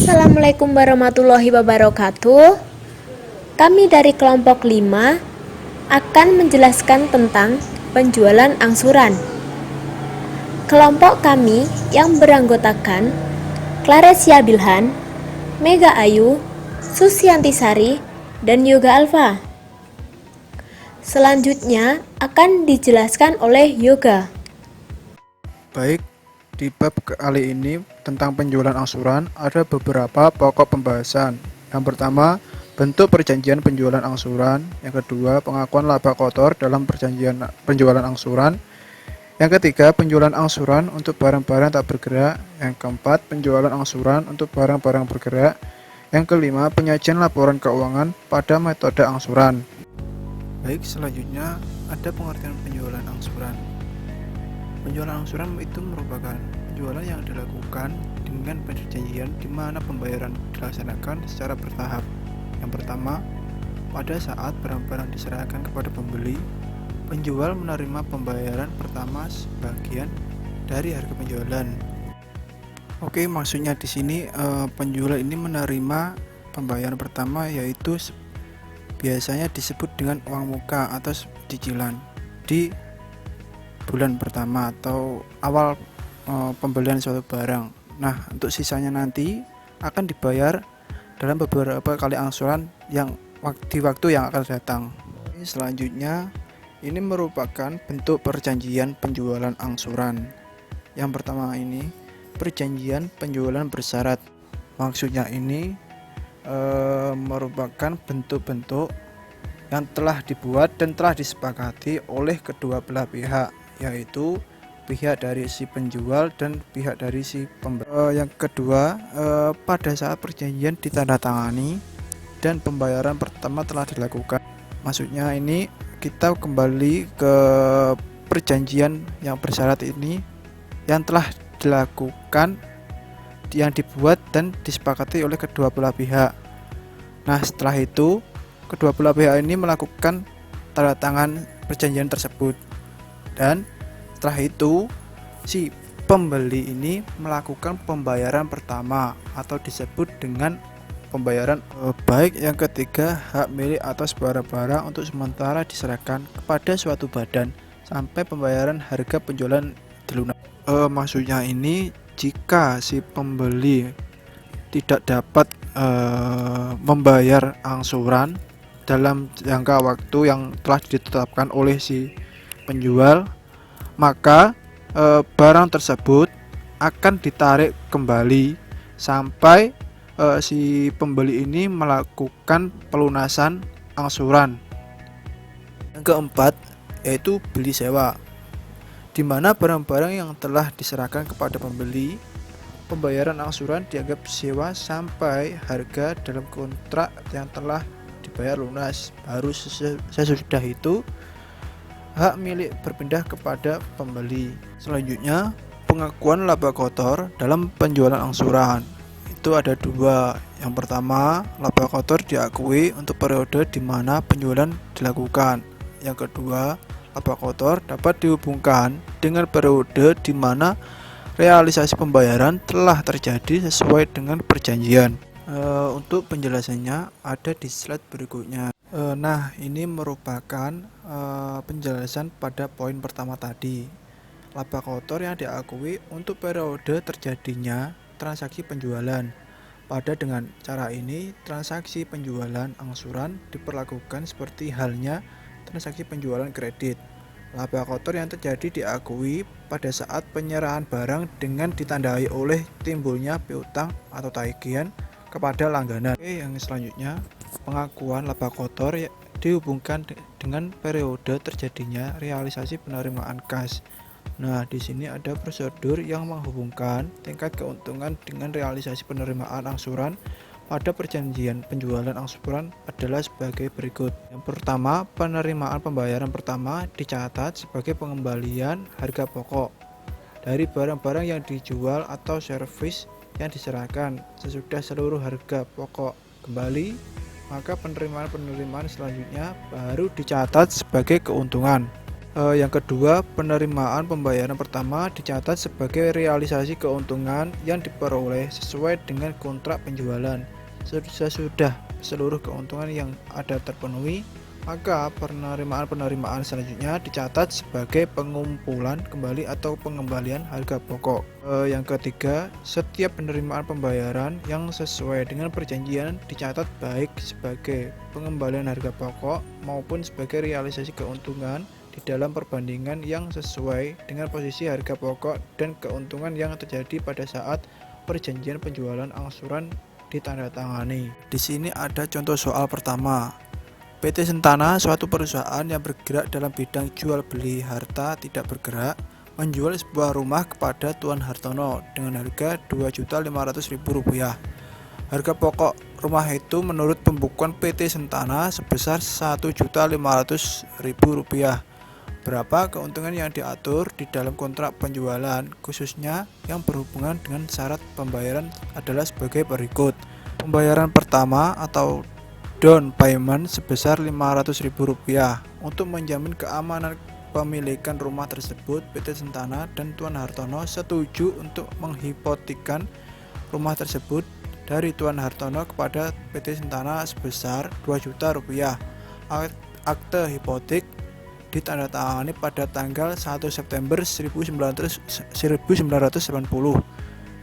Assalamualaikum warahmatullahi wabarakatuh. Kami dari kelompok 5 akan menjelaskan tentang penjualan angsuran. Kelompok kami yang beranggotakan Claresia Bilhan, Mega Ayu, Susianti Sari, dan Yoga Alfa. Selanjutnya akan dijelaskan oleh Yoga. Baik, di bab kali ini tentang penjualan angsuran ada beberapa pokok pembahasan. Yang pertama, bentuk perjanjian penjualan angsuran. Yang kedua, pengakuan laba kotor dalam perjanjian penjualan angsuran. Yang ketiga, penjualan angsuran untuk barang-barang tak bergerak. Yang keempat, penjualan angsuran untuk barang-barang bergerak. Yang kelima, penyajian laporan keuangan pada metode angsuran. Baik, selanjutnya ada pengertian penjualan angsuran. Penjualan angsuran itu merupakan penjualan yang dilakukan dengan perjanjian di mana pembayaran dilaksanakan secara bertahap. Yang pertama, pada saat barang-barang diserahkan kepada pembeli, penjual menerima pembayaran pertama sebagian dari harga penjualan. Oke, maksudnya di sini penjual ini menerima pembayaran pertama, yaitu biasanya disebut dengan uang muka atau cicilan di bulan pertama atau awal pembelian suatu barang. Nah, untuk sisanya nanti akan dibayar dalam beberapa kali angsuran yang di waktu yang akan datang. Selanjutnya, ini merupakan bentuk perjanjian penjualan angsuran. Yang pertama ini perjanjian penjualan bersyarat. Maksudnya ini merupakan bentuk-bentuk yang telah dibuat dan telah disepakati oleh kedua belah pihak, yaitu pihak dari si penjual dan pihak dari si pembeli. Yang kedua, pada saat perjanjian ditandatangani dan pembayaran pertama telah dilakukan. Maksudnya ini kita kembali ke perjanjian yang bersyarat ini yang telah dilakukan, yang dibuat dan disepakati oleh kedua belah pihak. Nah, setelah itu kedua belah pihak ini melakukan tanda tangan perjanjian tersebut. Dan setelah itu si pembeli ini melakukan pembayaran pertama atau disebut dengan pembayaran baik. Yang ketiga, hak milik atas barang-barang untuk sementara diserahkan kepada suatu badan sampai pembayaran harga penjualan dilunasi. Maksudnya ini jika si pembeli tidak dapat membayar angsuran dalam jangka waktu yang telah ditetapkan oleh si penjual, maka barang tersebut akan ditarik kembali sampai si pembeli ini melakukan pelunasan angsuran. Yang keempat, yaitu beli sewa, di mana barang-barang yang telah diserahkan kepada pembeli, pembayaran angsuran dianggap sewa sampai harga dalam kontrak yang telah dibayar lunas. Baru sesudah itu hak milik berpindah kepada pembeli. Selanjutnya, pengakuan laba kotor dalam penjualan angsuran. Itu ada dua. Yang pertama, laba kotor diakui untuk periode di mana penjualan dilakukan. Yang kedua, laba kotor dapat dihubungkan dengan periode di mana realisasi pembayaran telah terjadi sesuai dengan perjanjian. Untuk penjelasannya ada di slide berikutnya. Nah, ini merupakan penjelasan pada poin pertama tadi. Laba kotor yang diakui untuk periode terjadinya transaksi penjualan. Pada dengan cara ini, transaksi penjualan angsuran diperlakukan seperti halnya transaksi penjualan kredit. Laba kotor yang terjadi diakui pada saat penyerahan barang dengan ditandai oleh timbulnya piutang atau tagihan kepada langganan. Oke, yang selanjutnya, pengakuan laba kotor dihubungkan dengan periode terjadinya realisasi penerimaan kas. Nah, di sini ada prosedur yang menghubungkan tingkat keuntungan dengan realisasi penerimaan angsuran pada perjanjian penjualan angsuran adalah sebagai berikut. Yang pertama, penerimaan pembayaran pertama dicatat sebagai pengembalian harga pokok dari barang-barang yang dijual atau servis yang diserahkan. Sesudah seluruh harga pokok kembali, maka penerimaan selanjutnya baru dicatat sebagai keuntungan. Yang kedua, penerimaan pembayaran pertama dicatat sebagai realisasi keuntungan yang diperoleh sesuai dengan kontrak penjualan. Sesudah seluruh keuntungan yang ada terpenuhi, maka penerimaan selanjutnya dicatat sebagai pengumpulan kembali atau pengembalian harga pokok. Yang ketiga, setiap penerimaan pembayaran yang sesuai dengan perjanjian dicatat baik sebagai pengembalian harga pokok maupun sebagai realisasi keuntungan di dalam perbandingan yang sesuai dengan posisi harga pokok dan keuntungan yang terjadi pada saat perjanjian penjualan angsuran ditandatangani. Di sini ada contoh soal pertama. PT Sentana, suatu perusahaan yang bergerak dalam bidang jual beli harta tidak bergerak, menjual sebuah rumah kepada Tuan Hartono dengan harga Rp2.500.000. Harga pokok rumah itu menurut pembukuan PT Sentana sebesar Rp1.500.000. Berapa keuntungan yang diatur di dalam kontrak penjualan, khususnya yang berhubungan dengan syarat pembayaran adalah sebagai berikut. Pembayaran pertama atau down payment sebesar Rp500.000 untuk menjamin keamanan pemilikan rumah tersebut. PT Sentana dan Tuan Hartono setuju untuk menghipotekkan rumah tersebut dari Tuan Hartono kepada PT Sentana sebesar Rp2 juta. Akte hipotek ditandatangani pada tanggal 1 September 1980.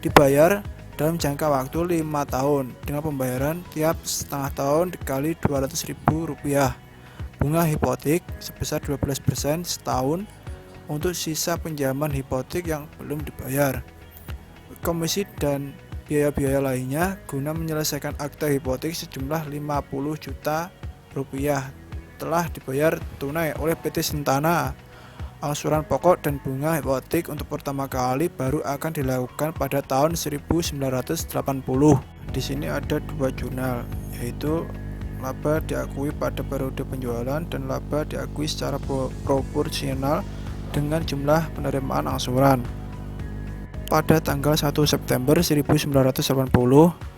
Dibayar dalam jangka waktu 5 tahun dengan pembayaran tiap setengah tahun dikali Rp200.000. Bunga hipotek sebesar 12% setahun untuk sisa pinjaman hipotek yang belum dibayar. Komisi dan biaya-biaya lainnya guna menyelesaikan akte hipotek sejumlah Rp50 juta telah dibayar tunai oleh PT Sentana. Angsuran pokok dan bunga hipotek untuk pertama kali baru akan dilakukan pada tahun 1980. Di sini ada dua jurnal, yaitu laba diakui pada periode penjualan dan laba diakui secara proporsional dengan jumlah penerimaan angsuran. Pada tanggal 1 September 1980,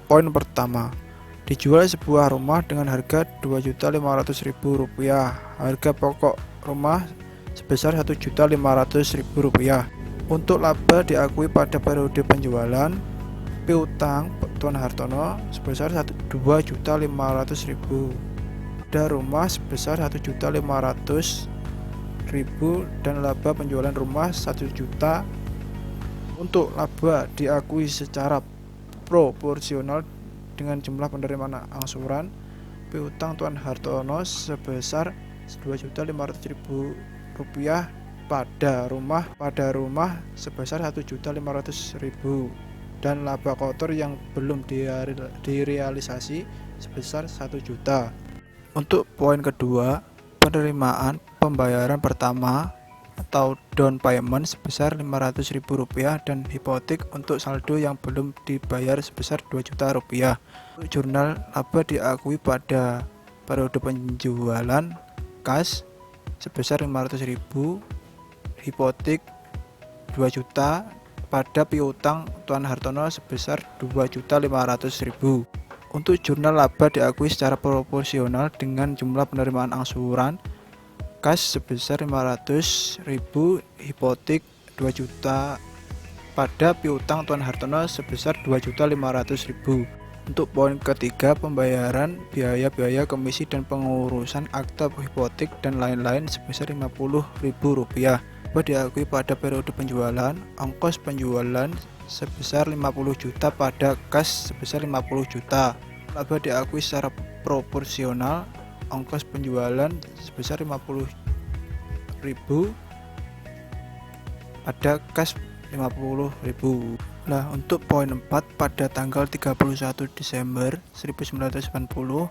poin pertama, dijual sebuah rumah dengan harga Rp2.500.000. Harga pokok rumah sebesar Rp1.500.000. Untuk laba diakui pada periode penjualan, piutang Tuan Hartono sebesar Rp2.500.000. Ada rumah sebesar Rp1.500.000 dan laba penjualan rumah Rp1 juta. Untuk laba diakui secara proporsional dengan jumlah penerimaan angsuran, piutang Tuan Hartono sebesar Rp2.500.000 pada rumah sebesar Rp1.500.000 dan laba kotor yang belum direalisasi sebesar Rp1 juta. Untuk poin kedua, penerimaan pembayaran pertama atau down payment sebesar Rp500.000 dan hipotek untuk saldo yang belum dibayar sebesar Rp2 juta. Untuk jurnal laba diakui pada periode penjualan kas sebesar Rp500.000, hipotek Rp2 juta pada piutang Tuan Hartono sebesar Rp2.500.000. Untuk jurnal laba diakui secara proporsional dengan jumlah penerimaan angsuran, kas sebesar Rp500.000, hipotek Rp2 juta pada piutang Tuan Hartono sebesar Rp2.500.000. Untuk poin ketiga, pembayaran biaya-biaya komisi dan pengurusan akta hipotek dan lain-lain sebesar Rp50.000. Diakui pada periode penjualan, ongkos penjualan sebesar Rp50 juta pada kas sebesar Rp50 juta. Laba diakui secara proporsional, ongkos penjualan sebesar Rp50.000 pada kas Rp50.000. Nah, untuk poin 4 pada tanggal 31 Desember 1980,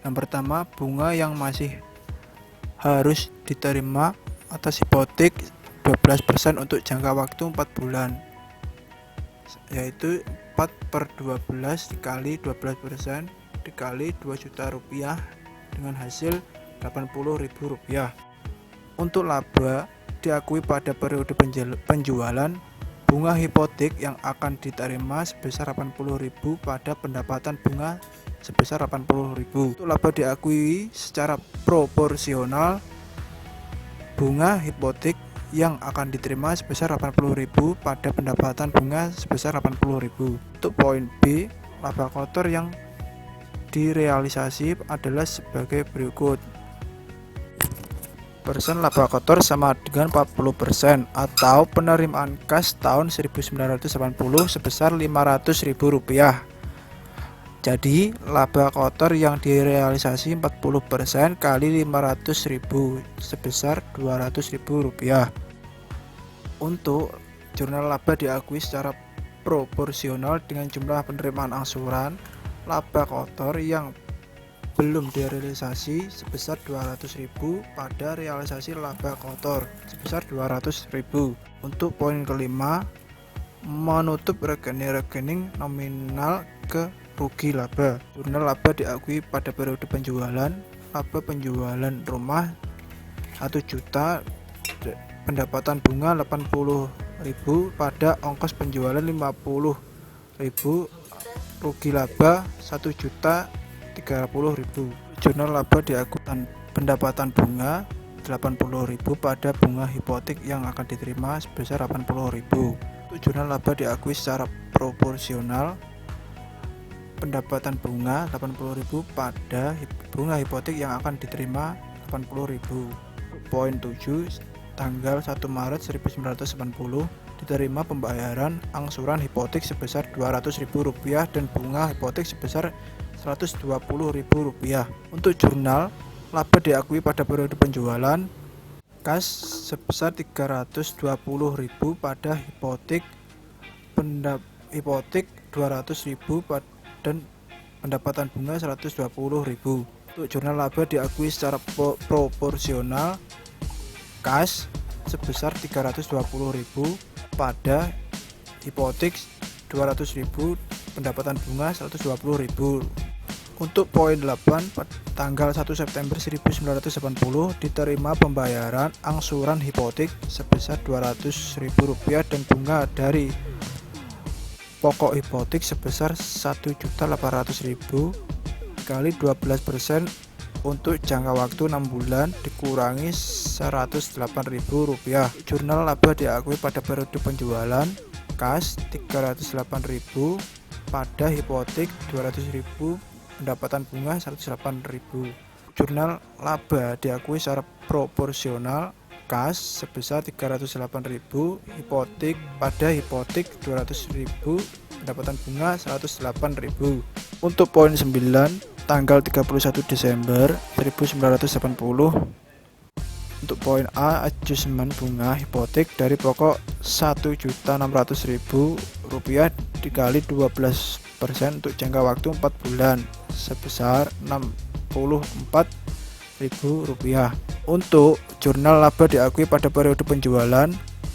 yang pertama, bunga yang masih harus diterima atas hipotek 12% untuk jangka waktu 4 bulan, yaitu 4/12 dikali 12% dikali Rp2 juta dengan hasil Rp80.000. Untuk laba diakui pada periode penjualan, bunga hipotek yang akan diterima sebesar Rp80.000 pada pendapatan bunga sebesar Rp80.000. Untuk laba diakui secara proporsional bunga hipotek yang akan diterima sebesar 80.000 pada pendapatan bunga sebesar 80.000. Untuk poin B, laba kotor yang direalisasi adalah sebagai berikut. Persen laba kotor sama dengan 40% atau penerimaan kas tahun 1980 sebesar Rp500.000. Jadi laba kotor yang direalisasi 40% kali 500.000 sebesar Rp200.000. Untuk jurnal laba diakui secara proporsional dengan jumlah penerimaan angsuran laba kotor yang belum direalisasi sebesar 200.000 pada realisasi laba kotor sebesar 200.000. Untuk poin kelima, menutup rekening-rekening nominal ke rugi laba. Jurnal laba diakui pada periode penjualan laba penjualan rumah 1 juta, pendapatan bunga 80.000 pada ongkos penjualan 50.000, rugi laba 1.300.000. Jurnal laba diakui pendapatan bunga 80.000 pada bunga hipotek yang akan diterima sebesar 80.000. Untuk jurnal laba diakui secara proporsional pendapatan bunga 80.000 pada bunga hipotek yang akan diterima 80.000. Poin 7, tanggal 1 Maret 1980 diterima pembayaran angsuran hipotek sebesar Rp200.000 dan bunga hipotek sebesar Rp120.000. Untuk jurnal laba diakui pada periode penjualan kas sebesar Rp320.000 pada hipotek hipotek Rp200.000 dan pendapatan bunga Rp120.000. Untuk jurnal laba diakui secara proporsional kas sebesar Rp320.000 pada hipotek Rp200.000, pendapatan bunga Rp120.000. Untuk poin 8, tanggal 1 September 1980 diterima pembayaran angsuran hipotek sebesar Rp200.000 dan bunga dari pokok hipotek sebesar Rp1.800.000 kali 12% untuk jangka waktu 6 bulan dikurangi Rp108.000. Jurnal laba diakui pada periode penjualan kas Rp308.000 pada hipotek Rp200.000, pendapatan bunga Rp108.000. Jurnal laba diakui secara proporsional kas sebesar Rp308.000, hipotek pada hipotek Rp200.000, pendapatan bunga Rp108.000. Untuk poin 9, tanggal 31 Desember 1980, untuk poin A, adjustment bunga hipotek dari pokok Rp1.600.000 dikali 12% untuk jangka waktu 4 bulan sebesar Rp64.000. Untuk jurnal laba diakui pada periode penjualan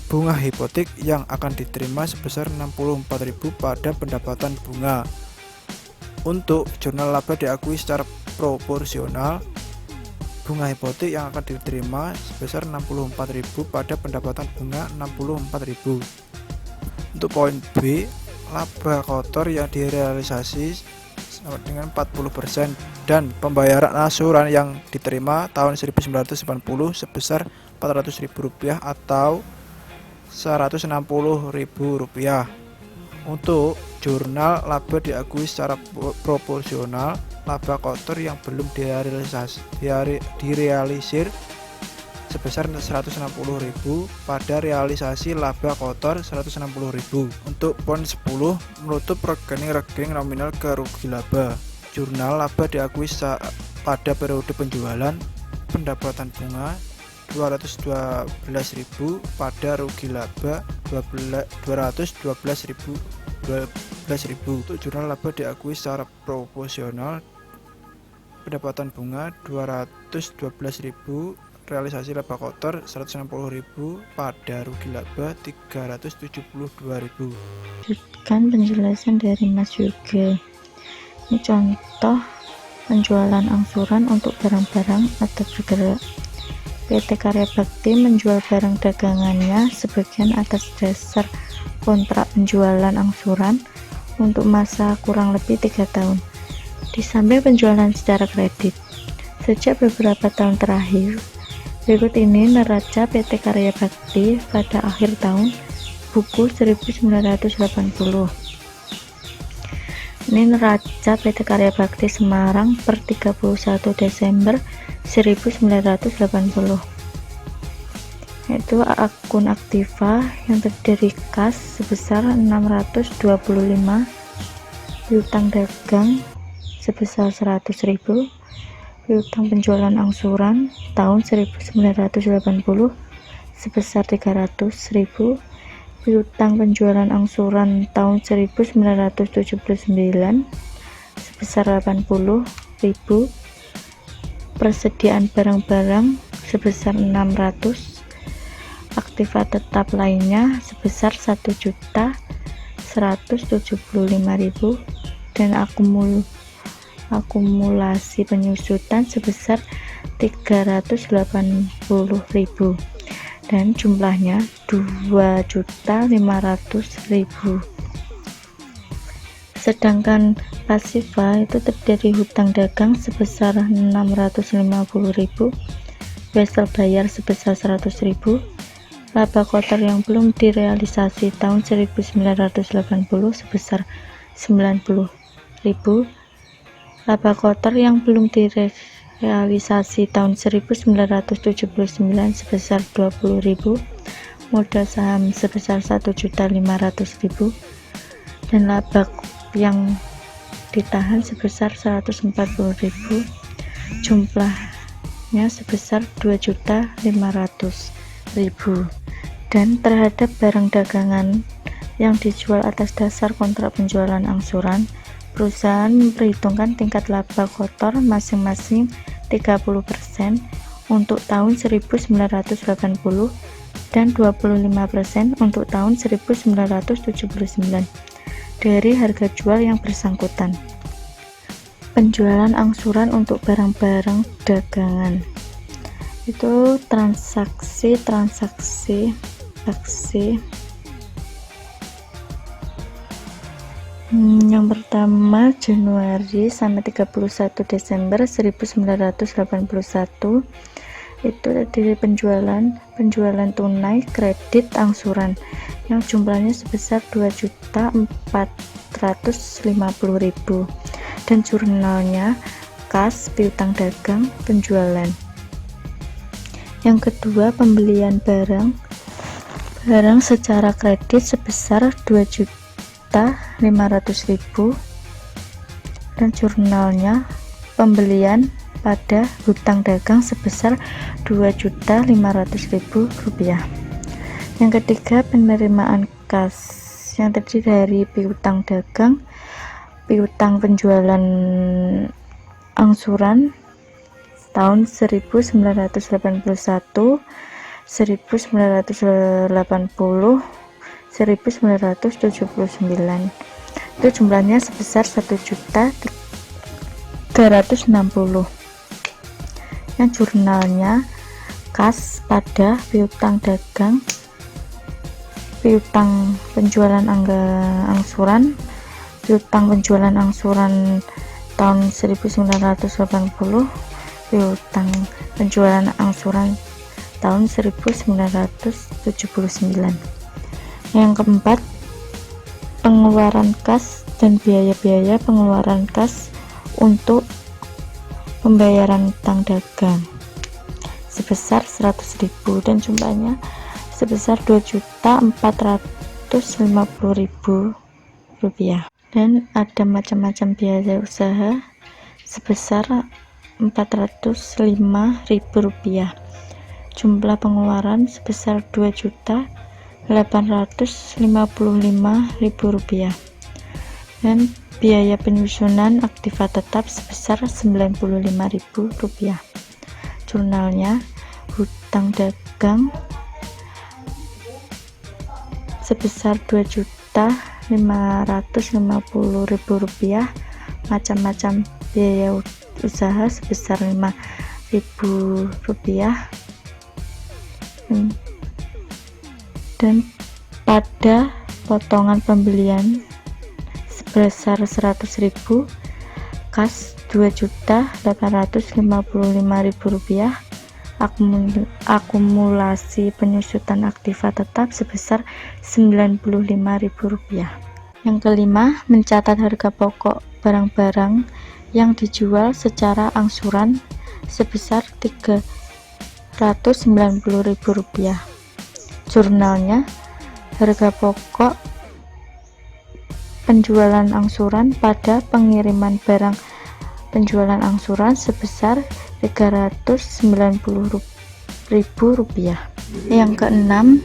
bunga hipotek yang akan diterima sebesar Rp64.000 pada pendapatan bunga. Untuk jurnal laba diakui secara proporsional bunga hipotek yang akan diterima sebesar Rp64.000 pada pendapatan bunga Rp64.000. Untuk poin B, laba kotor yang direalisasi dengan 40% dan pembayaran angsuran yang diterima tahun 1980 sebesar Rp400.000 atau Rp160.000. Untuk jurnal laba diakui secara proporsional laba kotor yang belum direalisir sebesar Rp160.000 pada realisasi laba kotor Rp160.000. Untuk poin 10, menutup rekening-rekening nominal ke rugi laba. Jurnal laba diakui pada periode penjualan pendapatan bunga Rp212.000 pada rugi laba Rp212.000. Untuk jurnal laba diakui secara proporsional pendapatan bunga Rp212.000, realisasi laba kotor Rp160.000 pada rugi laba Rp372.000. Lanjutkan penjelasan dari Mas Yoga. Ini contoh penjualan angsuran untuk barang-barang atau bergerak. PT Karya Bakti menjual barang dagangannya sebagian atas dasar kontrak penjualan angsuran untuk masa kurang lebih 3 tahun. Di samping penjualan secara kredit, sejak beberapa tahun terakhir, Berikut ini neraca PT Karya Bakti pada akhir tahun buku 1980. Ini neraca PT Karya Bakti Semarang per 31 Desember 1980. Yaitu akun aktiva yang terdiri kas sebesar 625, piutang dagang sebesar 100.000, piutang penjualan angsuran tahun 1980 sebesar 300.000, piutang penjualan angsuran tahun 1979 sebesar 80.000, persediaan barang-barang sebesar 600, aktiva tetap lainnya sebesar 1.175.000, dan akumulasi penyusutan sebesar 380.000, dan jumlahnya 2.500.000. Sedangkan pasiva itu terdiri hutang dagang sebesar 650.000, wesel bayar sebesar 100.000, laba kotor yang belum direalisasi tahun 1980 sebesar 90.000, laba kotor yang belum direalisasi tahun 1979 sebesar 20.000, modal saham sebesar 1.500.000, dan laba yang ditahan sebesar 140.000, jumlahnya sebesar 2.500.000. Dan terhadap barang dagangan yang dijual atas dasar kontrak penjualan angsuran, perusahaan memperhitungkan tingkat laba kotor masing-masing 30% untuk tahun 1980 dan 25% untuk tahun 1979 dari harga jual yang bersangkutan. Penjualan angsuran untuk barang-barang dagangan itu transaksi yang pertama Januari sampai 31 Desember 1981 itu terdiri penjualan tunai, kredit, angsuran yang jumlahnya sebesar 2.450.000, dan jurnalnya kas, piutang dagang, penjualan. Yang kedua, pembelian barang secara kredit sebesar 2.500.000, dan jurnalnya pembelian pada hutang dagang sebesar 2.500.000 rupiah. Yang ketiga, penerimaan kas yang terdiri dari piutang dagang, piutang penjualan angsuran tahun 1981, 1980, 1979. Itu jumlahnya sebesar 1.360.000. Yang jurnalnya kas pada piutang dagang, piutang penjualan angsuran, piutang penjualan angsuran tahun 1980, piutang penjualan angsuran tahun 1979. Yang keempat, pengeluaran kas dan biaya-biaya pengeluaran kas untuk pembayaran utang dagang sebesar 100.000, dan jumlahnya sebesar 2.450.000 rupiah. Dan ada macam-macam biaya usaha sebesar 405.000 rupiah. Jumlah pengeluaran sebesar 2.855.000 rupiah, dan biaya penyusunan aktiva tetap sebesar 95.000 rupiah. Jurnalnya hutang dagang sebesar 2.550.000 rupiah, macam-macam biaya usaha sebesar 5.000 rupiah, dan pada potongan pembelian sebesar 100.000, kas 2.855.000 rupiah, akumulasi penyusutan aktiva tetap sebesar Rp95.000. Yang kelima, mencatat harga pokok barang-barang yang dijual secara angsuran sebesar Rp390.000. Jurnalnya, harga pokok penjualan angsuran pada pengiriman barang penjualan angsuran sebesar Rp390.000. Yang keenam,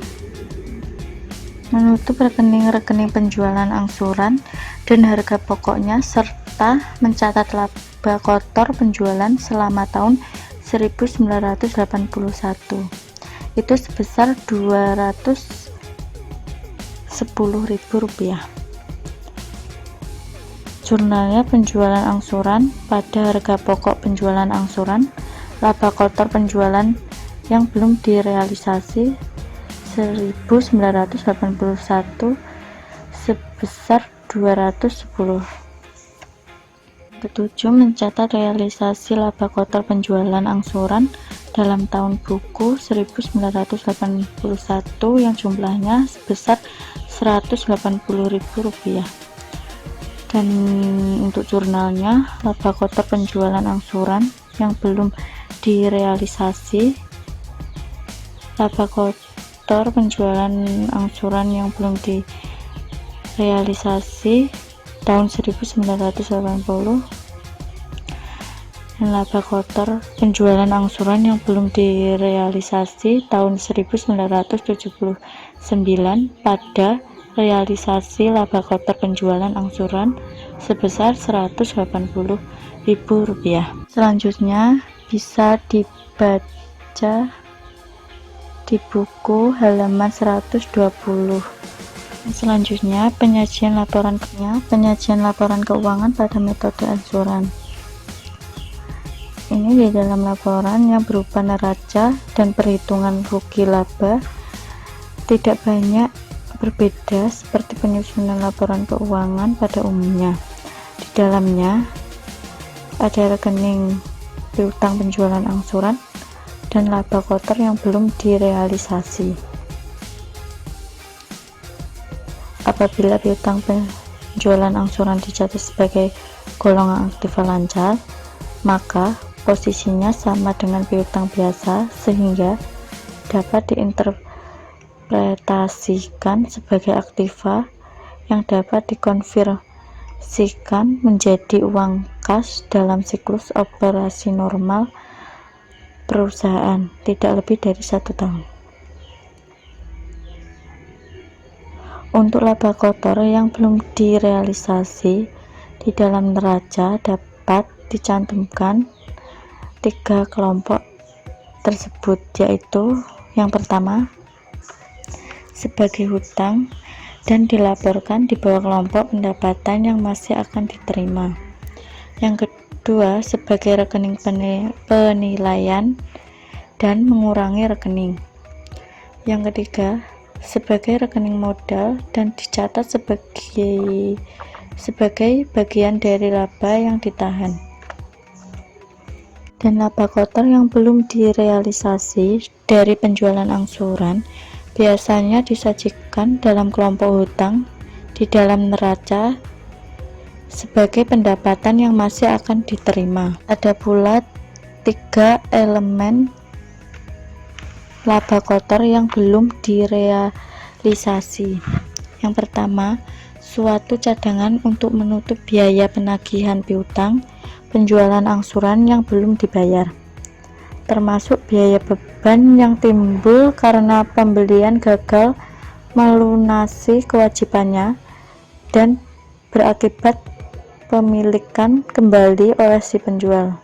menutup rekening-rekening penjualan angsuran dan harga pokoknya serta mencatat laba kotor penjualan selama tahun 1981 itu sebesar Rp210.000. Jurnalnya penjualan angsuran pada harga pokok penjualan angsuran, laba kotor penjualan yang belum direalisasi 1981 sebesar 210. Ketujuh, mencatat realisasi laba kotor penjualan angsuran dalam tahun buku 1981 yang jumlahnya sebesar Rp180.000. Dan untuk jurnalnya, laba kotor penjualan angsuran yang belum direalisasi, laba kotor penjualan angsuran yang belum direalisasi tahun 1980, dan laba kotor penjualan angsuran yang belum direalisasi tahun 1979 pada realisasi laba kotor penjualan angsuran sebesar Rp180.000. Selanjutnya bisa dibaca di buku halaman 120. Selanjutnya, penyajian laporan keuangan pada metode angsuran. Ini di dalam laporan yang berupa neraca dan perhitungan rugi laba tidak banyak berbeda seperti penyusunan laporan keuangan pada umumnya. Di dalamnya ada rekening piutang penjualan angsuran dan laba kotor yang belum direalisasi. Apabila piutang penjualan angsuran dicatat sebagai golongan aktiva lancar, maka posisinya sama dengan piutang biasa sehingga dapat diinterpretasikan sebagai aktiva yang dapat dikonversikan menjadi uang kas dalam siklus operasi normal perusahaan tidak lebih dari 1 tahun. Untuk laba kotor yang belum direalisasi di dalam neraca dapat dicantumkan 3 kelompok tersebut, yaitu yang pertama sebagai hutang dan dilaporkan di bawah kelompok pendapatan yang masih akan diterima. Yang kedua sebagai rekening penilaian dan mengurangi rekening. Yang ketiga sebagai rekening modal dan dicatat sebagai bagian dari laba yang ditahan. Dan laba kotor yang belum direalisasi dari penjualan angsuran biasanya disajikan dalam kelompok hutang di dalam neraca sebagai pendapatan yang masih akan diterima. Ada pula 3 elemen laba kotor yang belum direalisasi. Yang pertama, suatu cadangan untuk menutup biaya penagihan piutang penjualan angsuran yang belum dibayar, termasuk biaya beban yang timbul karena pembelian gagal melunasi kewajibannya dan berakibat pemilikan kembali oleh si penjual.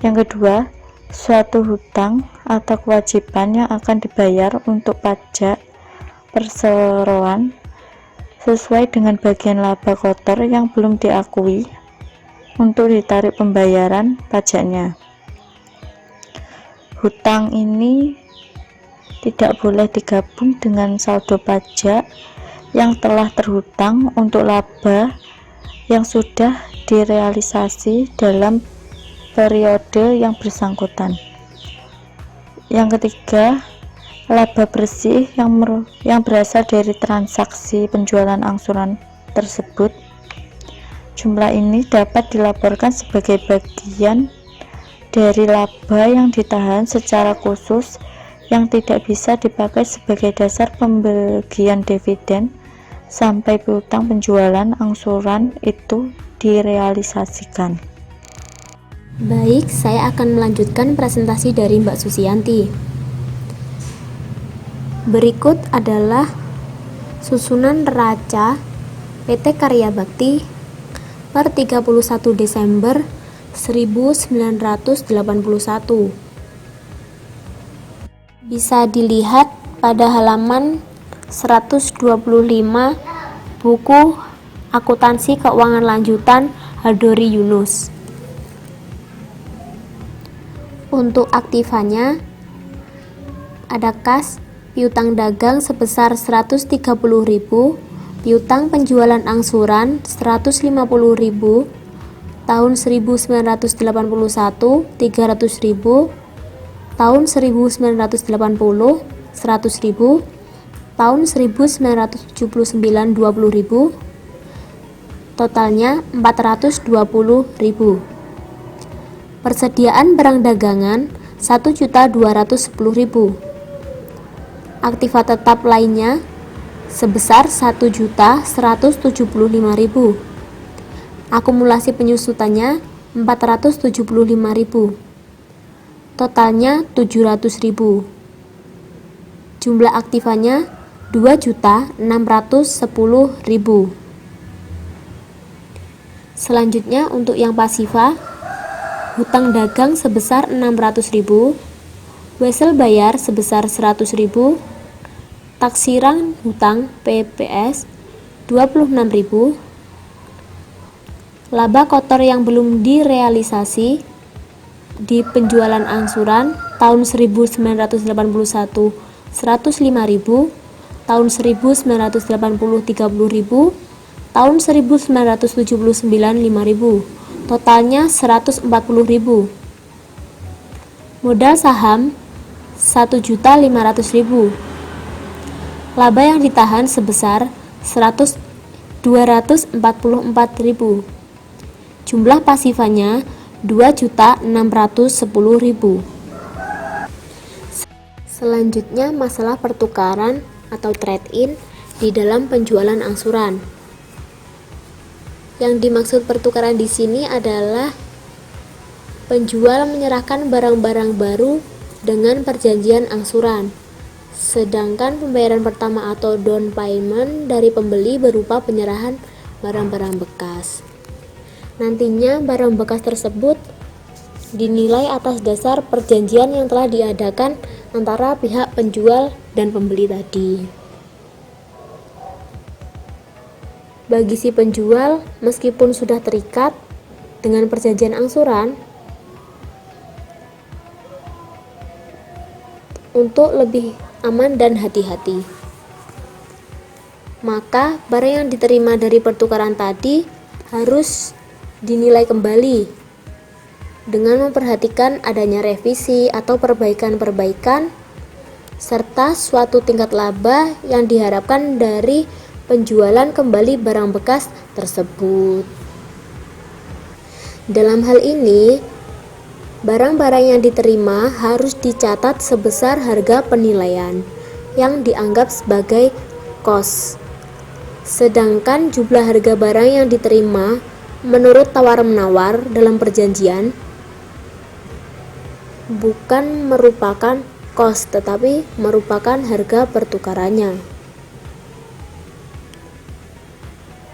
Yang kedua, suatu hutang atau kewajiban yang akan dibayar untuk pajak perseroan sesuai dengan bagian laba kotor yang belum diakui untuk ditarik pembayaran pajaknya. Hutang ini tidak boleh digabung dengan saldo pajak yang telah terhutang untuk laba yang sudah direalisasi dalam periode yang bersangkutan. Yang ketiga, laba bersih yang berasal dari transaksi penjualan angsuran tersebut. Jumlah ini dapat dilaporkan sebagai bagian dari laba yang ditahan secara khusus yang tidak bisa dipakai sebagai dasar pembagian dividen sampai piutang penjualan angsuran itu direalisasikan. Baik, saya akan melanjutkan presentasi dari Mbak Susianti. Berikut adalah susunan neraca PT Karya Bakti per 31 Desember 1981. Bisa dilihat pada halaman 125 buku Akuntansi Keuangan Lanjutan Hadori Yunus. Untuk aktivanya ada kas piutang dagang sebesar 130.000, piutang penjualan angsuran 150.000, tahun 1981 300.000, tahun 1980 100.000, tahun 1979 20.000, totalnya 420.000. Persediaan barang dagangan 1.210.000. Aktiva tetap lainnya sebesar 1.175.000. Akumulasi penyusutannya 475.000. Totalnya 700.000. Jumlah aktivanya 2.610.000. Selanjutnya untuk yang pasifa, hutang dagang sebesar 600.000, wesel bayar sebesar 100.000, taksiran hutang PPS 26.000, laba kotor yang belum direalisasi di penjualan angsuran tahun 1981 105.000, tahun 1980 30.000, tahun 1979 5.000, totalnya 140.000. Modal saham 1.500.000. Laba yang ditahan sebesar 244.000. Jumlah pasifanya 2.610.000. Selanjutnya masalah pertukaran atau trade-in di dalam penjualan angsuran. Yang dimaksud pertukaran di sini adalah penjual menyerahkan barang-barang baru dengan perjanjian angsuran, sedangkan pembayaran pertama atau down payment dari pembeli berupa penyerahan barang-barang bekas. Nantinya barang bekas tersebut dinilai atas dasar perjanjian yang telah diadakan antara pihak penjual dan pembeli tadi. Bagi si penjual, meskipun sudah terikat dengan perjanjian angsuran, untuk lebih aman dan hati-hati, maka barang yang diterima dari pertukaran tadi harus dinilai kembali dengan memperhatikan adanya revisi atau perbaikan-perbaikan serta suatu tingkat laba yang diharapkan dari penjualan kembali barang bekas tersebut. Dalam hal ini, barang-barang yang diterima harus dicatat sebesar harga penilaian yang dianggap sebagai cost. Sedangkan jumlah harga barang yang diterima menurut tawar-menawar dalam perjanjian bukan merupakan cost tetapi merupakan harga pertukarannya.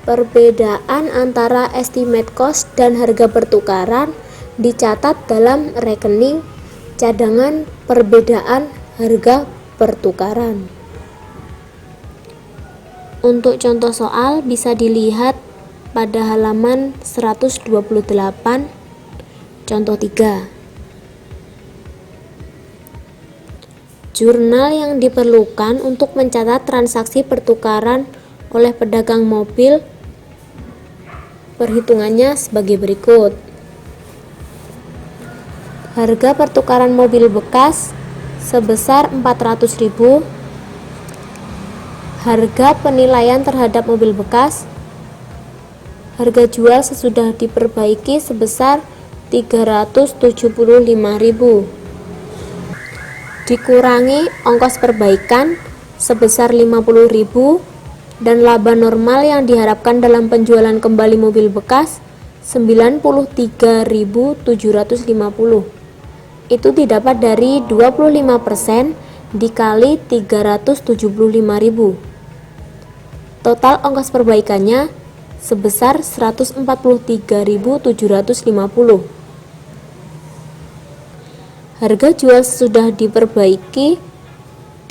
Perbedaan antara estimate cost dan harga pertukaran dicatat dalam rekening cadangan perbedaan harga pertukaran. Untuk contoh soal bisa dilihat pada halaman 128, contoh 3. Jurnal yang diperlukan untuk mencatat transaksi pertukaran oleh pedagang mobil, perhitungannya sebagai berikut. Harga pertukaran mobil bekas sebesar 400.000. Harga penilaian terhadap mobil bekas, harga jual sesudah diperbaiki sebesar 375.000. Dikurangi ongkos perbaikan sebesar 50.000 dan laba normal yang diharapkan dalam penjualan kembali mobil bekas 93.750. Itu didapat dari 25% dikali 375.000. Total ongkos perbaikannya sebesar 143.750. Harga jual sudah diperbaiki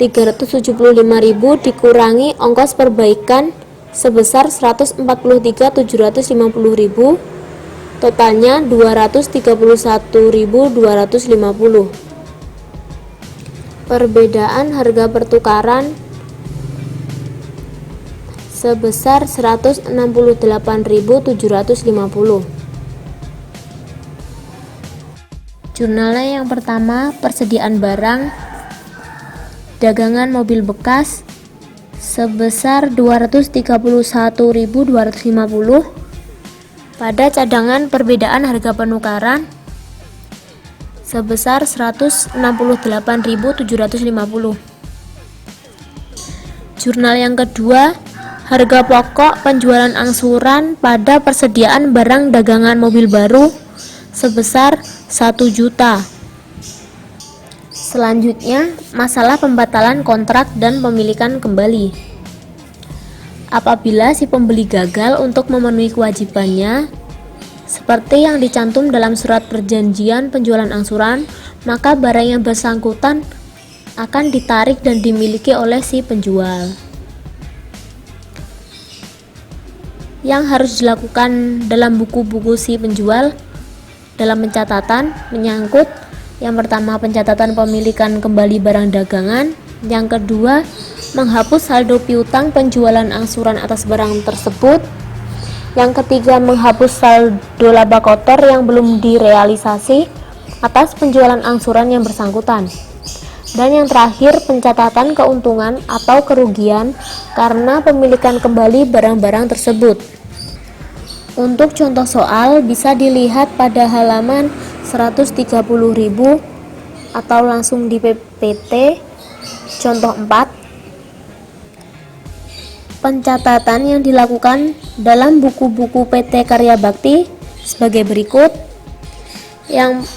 375.000 dikurangi ongkos perbaikan sebesar 143.750.000, totalnya 231.250. Perbedaan harga pertukaran sebesar 168.750. Jurnalnya yang pertama, persediaan barang dagangan mobil bekas sebesar 231.250 pada cadangan perbedaan harga penukaran sebesar 168.750. Jurnal yang kedua, harga pokok penjualan angsuran pada persediaan barang dagangan mobil baru sebesar 1 juta. Selanjutnya, masalah pembatalan kontrak dan pemilikan kembali. Apabila si pembeli gagal untuk memenuhi kewajibannya, seperti yang dicantum dalam surat perjanjian penjualan angsuran, maka barang yang bersangkutan akan ditarik dan dimiliki oleh si penjual. Yang harus dilakukan dalam buku-buku si penjual dalam pencatatan menyangkut yang pertama, pencatatan pemilikan kembali barang dagangan. Yang kedua, menghapus saldo piutang penjualan angsuran atas barang tersebut. Yang ketiga, menghapus saldo laba kotor yang belum direalisasi atas penjualan angsuran yang bersangkutan. Dan yang terakhir, pencatatan keuntungan atau kerugian karena pemilikan kembali barang-barang tersebut. Untuk contoh soal bisa dilihat pada halaman 130.000 atau langsung di PPT. Contoh 4. Pencatatan yang dilakukan dalam buku-buku PT Karya Bakti sebagai berikut. Yang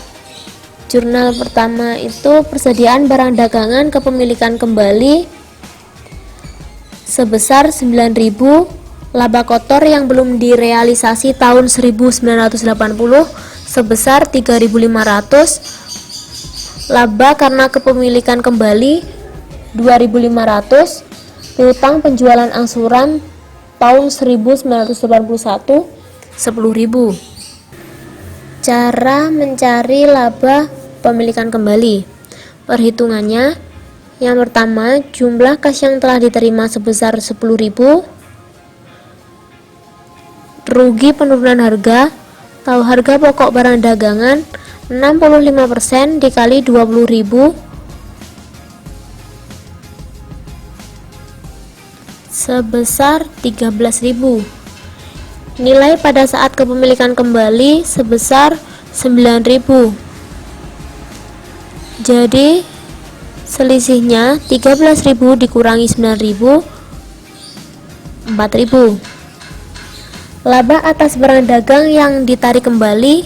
jurnal pertama itu persediaan barang dagangan kepemilikan kembali sebesar 9.000, laba kotor yang belum direalisasi tahun 1980 sebesar 3.500, laba karena kepemilikan kembali 2.500, piutang penjualan angsuran tahun 1981 10.000. Cara mencari laba pemilikan kembali. Perhitungannya, yang pertama, jumlah kas yang telah diterima sebesar 10.000, rugi penurunan harga, tahu harga pokok barang dagangan 65% dikali 20.000 sebesar 13.000. Nilai pada saat kepemilikan kembali sebesar 9.000. Jadi selisihnya 13.000 dikurangi 9.000, 4.000. Laba atas barang dagang yang ditarik kembali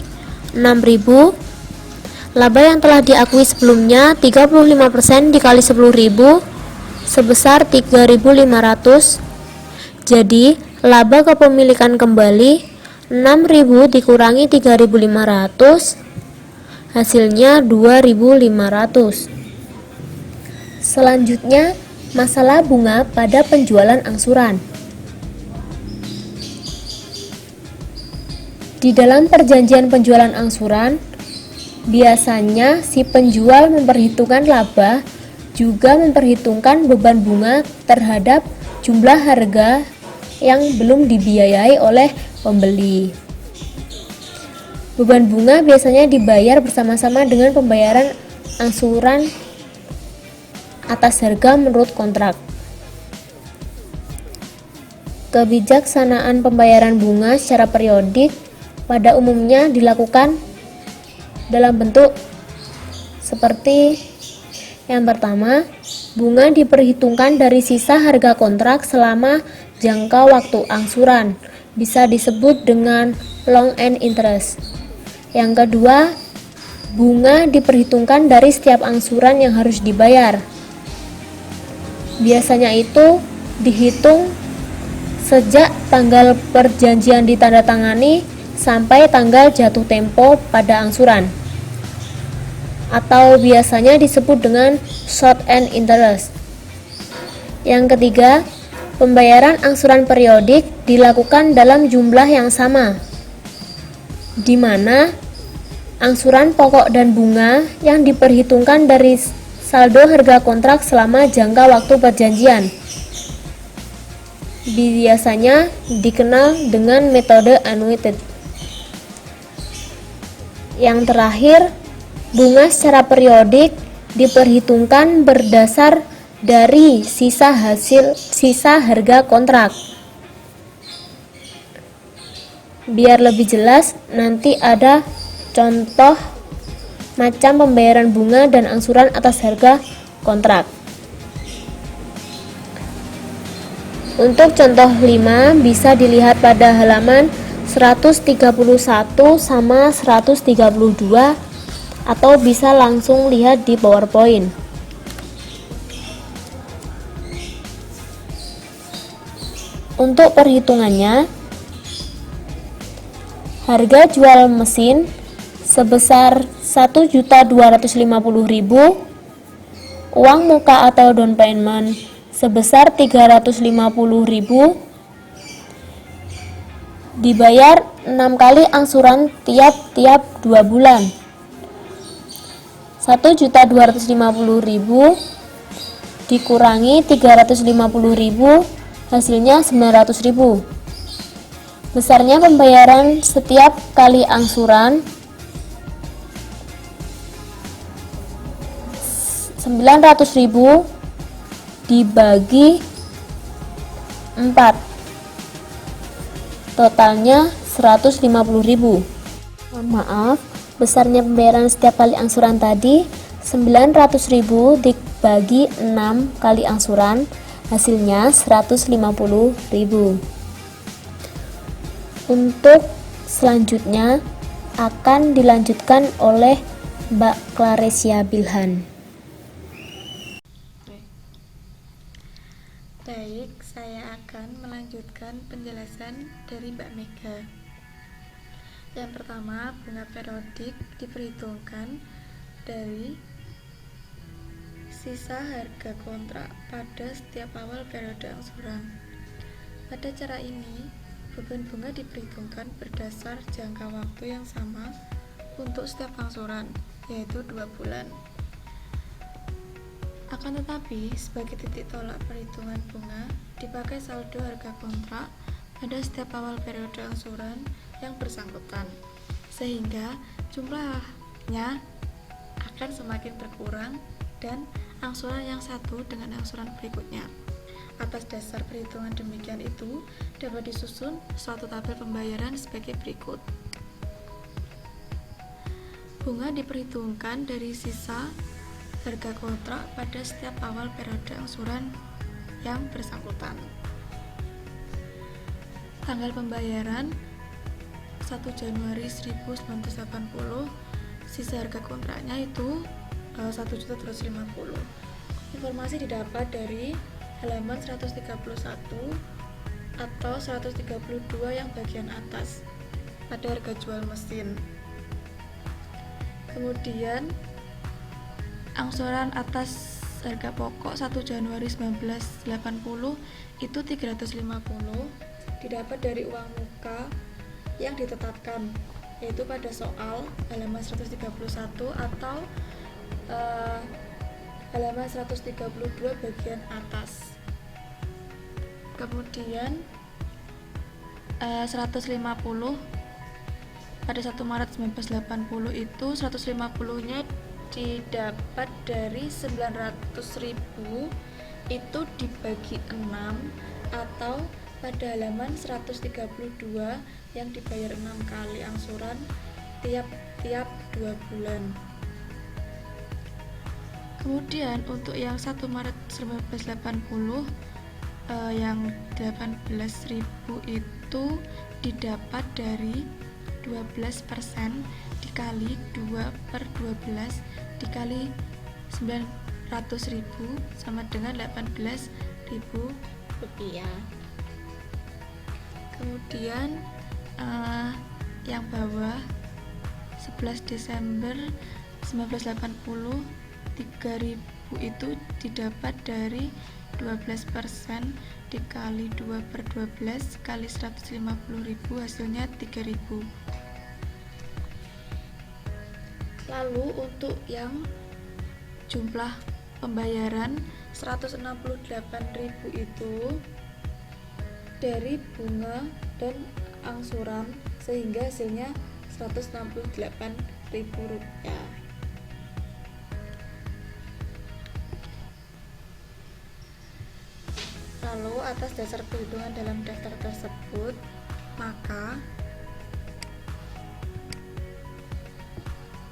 6.000. Laba yang telah diakui sebelumnya 35% dikali 10.000 sebesar 3.500. Jadi laba kepemilikan kembali 6.000 dikurangi 3.500, hasilnya 2.500. Selanjutnya, masalah bunga pada penjualan angsuran. Di dalam perjanjian penjualan angsuran, biasanya si penjual memperhitungkan laba, juga memperhitungkan beban bunga terhadap jumlah harga yang belum dibiayai oleh pembeli. Beban bunga biasanya dibayar bersama-sama dengan pembayaran angsuran atas harga menurut kontrak. Kebijaksanaan pembayaran bunga secara periodik pada umumnya dilakukan dalam bentuk seperti yang pertama, bunga diperhitungkan dari sisa harga kontrak selama jangka waktu angsuran, bisa disebut dengan long end interest. Yang kedua, bunga diperhitungkan dari setiap angsuran yang harus dibayar. Biasanya itu dihitung sejak tanggal perjanjian ditandatangani sampai tanggal jatuh tempo pada angsuran, atau biasanya disebut dengan short end interest. Yang ketiga, pembayaran angsuran periodik dilakukan dalam jumlah yang sama, di mana angsuran pokok dan bunga yang diperhitungkan dari saldo harga kontrak selama jangka waktu perjanjian. Biasanya dikenal dengan metode annuited. Yang terakhir, bunga secara periodik diperhitungkan berdasar dari sisa harga kontrak. Biar lebih jelas, nanti ada contoh macam pembayaran bunga dan angsuran atas harga kontrak. Untuk contoh 5 bisa dilihat pada halaman 131 sama 132 atau bisa langsung lihat di PowerPoint. Untuk perhitungannya, harga jual mesin sebesar 1.250.000, uang muka atau down payment sebesar 350.000, dibayar 6 kali angsuran tiap-tiap 2 bulan. 1.250.000 dikurangi 350.000 hasilnya 900.000. Besarnya pembayaran setiap kali angsuran 900.000 dibagi 4, totalnya 150.000. Mohon maaf, besarnya pembayaran setiap kali angsuran tadi 900.000 dibagi 6 kali angsuran, hasilnya 150.000. Untuk selanjutnya akan dilanjutkan oleh Mbak Claresia Bilhan. Baik, saya akan melanjutkan penjelasan dari Mbak Mega. Yang pertama, bunga periodik diperhitungkan dari sisa harga kontrak pada setiap awal periode angsuran. Pada cara ini, beban bunga diperhitungkan berdasar jangka waktu yang sama untuk setiap angsuran, yaitu 2 bulan. Akan tetapi, sebagai titik tolak perhitungan bunga, dipakai saldo harga kontrak pada setiap awal periode angsuran yang bersangkutan, sehingga jumlahnya akan semakin berkurang dan angsuran yang satu dengan angsuran berikutnya. Atas dasar perhitungan demikian itu, dapat disusun suatu tabel pembayaran sebagai berikut. Bunga diperhitungkan dari sisa harga kontrak pada setiap awal periode angsuran yang bersangkutan. Tanggal pembayaran 1 Januari 1980, sisa harga kontraknya itu 1.350.000. Informasi didapat dari halaman 131 atau 132 yang bagian atas pada harga jual mesin. Kemudian angsuran atas harga pokok 1 Januari 1980 itu 350 didapat dari uang muka yang ditetapkan, yaitu pada soal halaman 131 atau halaman 132 bagian atas. Kemudian 150 pada 1 Maret 1980 itu 150 nya didapat dari 900.000 itu dibagi 6, atau pada halaman 132 yang dibayar 6 kali angsuran tiap-tiap 2 bulan. Kemudian untuk yang 1 Maret 1980 yang 18.000 itu didapat dari 12% dikali 2/12 dikali 900.000 sama dengan 18.000 rupiah. Kemudian yang bawah 11 Desember 1980 3.000 itu didapat dari 12% dikali 2/12 kali 150.000 hasilnya 3.000. Lalu untuk yang jumlah pembayaran 168.000 itu dari bunga dan angsuran sehingga hasilnya 168.000 rupiah. Lalu atas dasar perhitungan dalam daftar tersebut, maka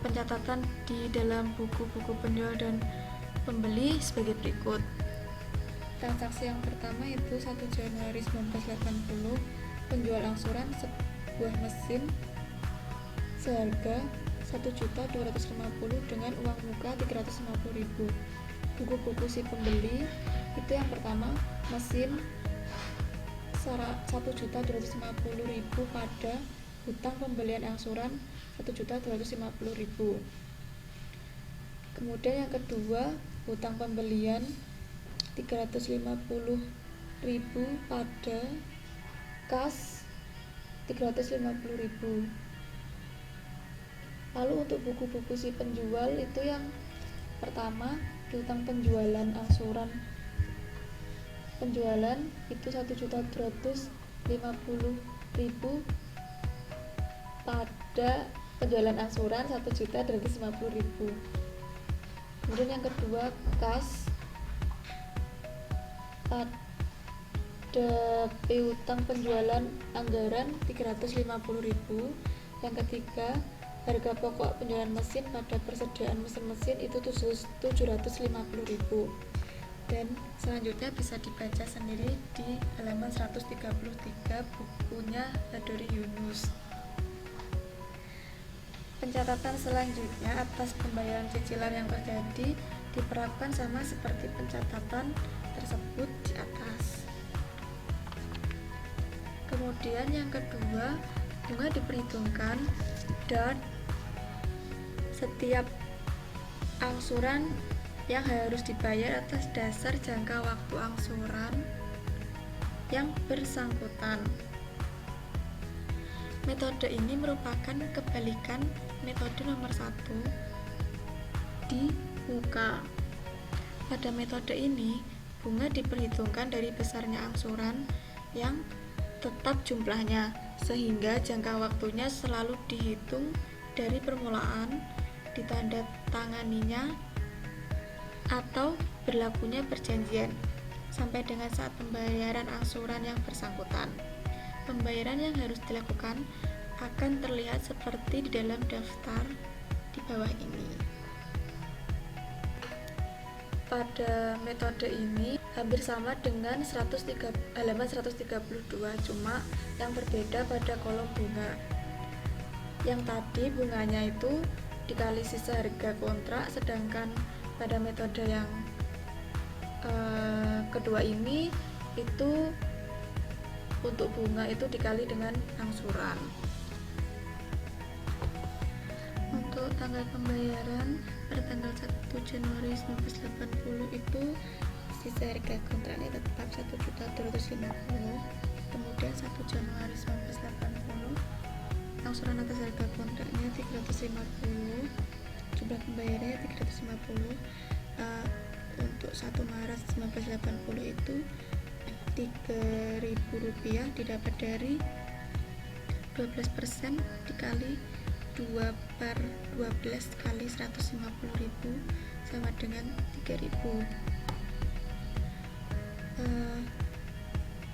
pencatatan di dalam buku-buku penjual dan pembeli sebagai berikut. Transaksi yang pertama itu 1 Januari 1980, penjual angsuran sebuah mesin seharga 1.250.000 dengan uang muka 350.000. Buku-buku si pembeli itu yang pertama, mesin 1.250.000 pada hutang pembelian angsuran 1.250.000. Kemudian yang kedua, hutang pembelian 350.000 pada kas 350.000. Lalu untuk buku-buku si penjual itu yang pertama, hutang penjualan angsuran penjualan itu 1.250.000 pada penjualan angsuran 1.250.000. Kemudian yang kedua, kas pada piutang penjualan anggaran 350.000. Yang ketiga, harga pokok penjualan mesin pada persediaan mesin-mesin itu 750.000. Dan selanjutnya bisa dibaca sendiri di halaman 133 bukunya Hadori Yunus. Pencatatan selanjutnya atas pembayaran cicilan yang terjadi diperlakukan sama seperti pencatatan tersebut di atas. Kemudian yang kedua, bunga diperhitungkan dan setiap angsuran yang harus dibayar atas dasar jangka waktu angsuran yang bersangkutan. Metode ini merupakan kebalikan metode nomor 1 di muka. Pada metode ini, bunga diperhitungkan dari besarnya angsuran yang tetap jumlahnya, sehingga jangka waktunya selalu dihitung dari permulaan ditandatanganinya atau berlakunya perjanjian sampai dengan saat pembayaran angsuran yang bersangkutan. Pembayaran yang harus dilakukan akan terlihat seperti di dalam daftar di bawah ini. Pada metode ini hampir sama dengan halaman 132, cuma yang berbeda pada kolom bunga. Yang tadi bunganya itu dikali sisa harga kontrak, sedangkan pada metode yang kedua ini itu untuk bunga itu dikali dengan angsuran. Untuk tanggal pembayaran pada tanggal 1 Januari 1980 itu sisa harga kontraknya tetap 1.250.000. Kemudian 1 Januari 1980 angsuran atas harga kontraknya 350, jumlah pembayarannya 350. Untuk 1 Maret 1980 itu 3.000 rupiah didapat dari 12% dikali 2/12 kali 150.000 sama dengan 3.000.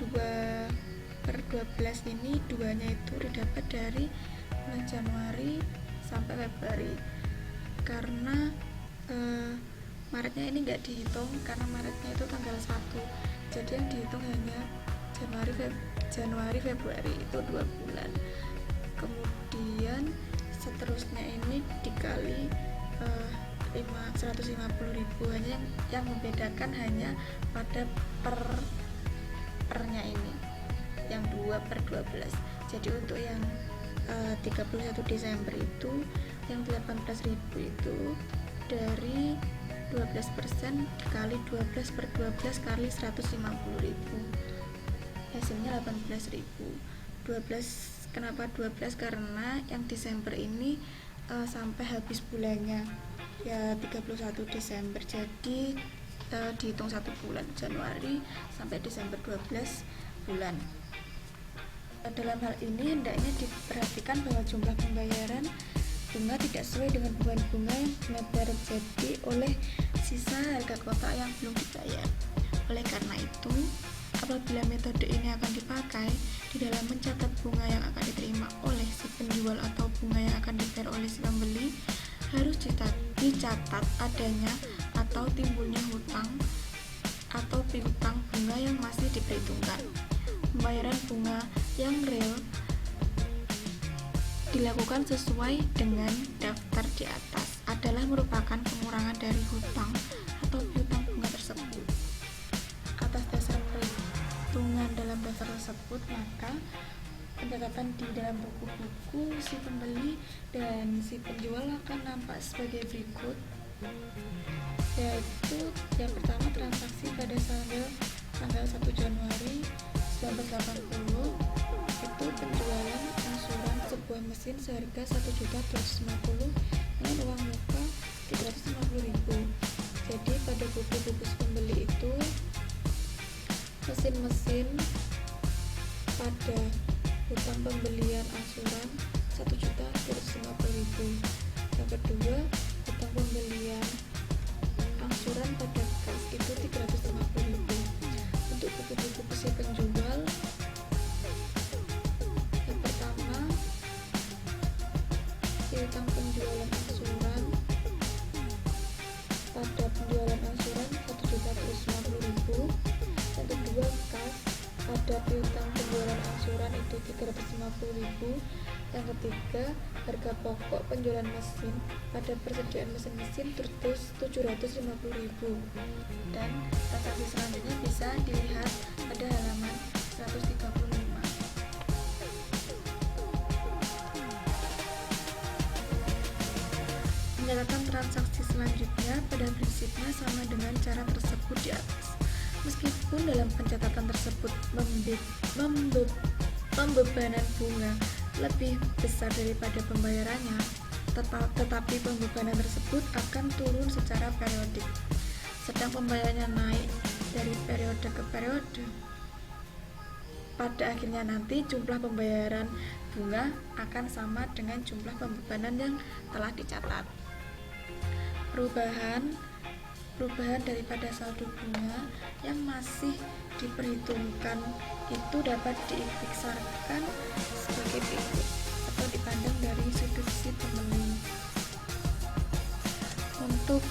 2/12 ini duanya itu didapat dari bulan Januari sampai Februari, karena Maretnya ini nggak dihitung karena Maretnya itu tanggal 1, jadi yang dihitung hanya Januari Februari, itu 2 bulan. Kemudian seterusnya ini dikali 150.000, hanya yang membedakan hanya pada pernya ini yang 2/12. Jadi untuk yang 31 Desember itu yang 18.000 itu dari 12% dikali 12/12 kali 150.000, hasilnya 18.000. 12, kenapa 12? Karena yang Desember ini sampai habis bulannya ya 31 Desember, jadi dihitung 1 bulan, Januari sampai Desember 12 bulan. Dalam hal ini hendaknya diperhatikan bahwa jumlah pembayaran bunga tidak sesuai dengan beban bunga yang benar-benar terjadi oleh sisa harga kontrak yang belum dibayar. Oleh karena itu, apabila metode ini akan dipakai di dalam mencatat bunga yang akan diterima oleh si penjual atau bunga yang akan dibayar oleh si pembeli, harus dicatat adanya atau timbulnya hutang atau piutang bunga yang masih diperhitungkan. Pembayaran bunga yang real dilakukan sesuai dengan daftar di atas adalah merupakan pengurangan dari hutang atau piutang bunga tersebut. Atas dasar perhitungan dalam daftar tersebut, maka pencatatan di dalam buku-buku si pembeli dan si penjual akan nampak sebagai berikut, yaitu yang pertama, transaksi pada tanggal 1 Januari 1980 itu penjualan angsuran sebuah mesin seharga 1.250.000 dengan uang muka 350.000. Jadi pada buku-buku si pembeli itu mesin-mesin pada hutang pembelian angsuran 1.250.000. Yang kedua, hutang pembelian angsuran pada kas itu 350.000. Untuk buku-buku si penjual, yang pertama, piutang penjualan angsuran pada penjualan angsuran 1.250.000. Yang kedua, kas ada piutang penjualan angsuran itu 350.000. Yang ketiga, harga pokok penjualan mesin pada persediaan mesin-mesin terus 750.000. Dan transaksi selanjutnya bisa dilihat pada halaman 135. Pencatatan transaksi selanjutnya pada prinsipnya sama dengan cara tersebut di atas. Meskipun dalam pencatatan tersebut pembebanan bunga lebih besar daripada pembayarannya, tetapi pembebanan tersebut akan turun secara periodik, sedang pembayarannya naik dari periode ke periode. Pada akhirnya nanti jumlah pembayaran bunga akan sama dengan jumlah pembebanan yang telah dicatat. Perubahan daripada saldo bunga yang masih diperhitungkan itu dapat diikhtisarkan sebagai berikut atau dipandang dari sudut si pembeli. Untuk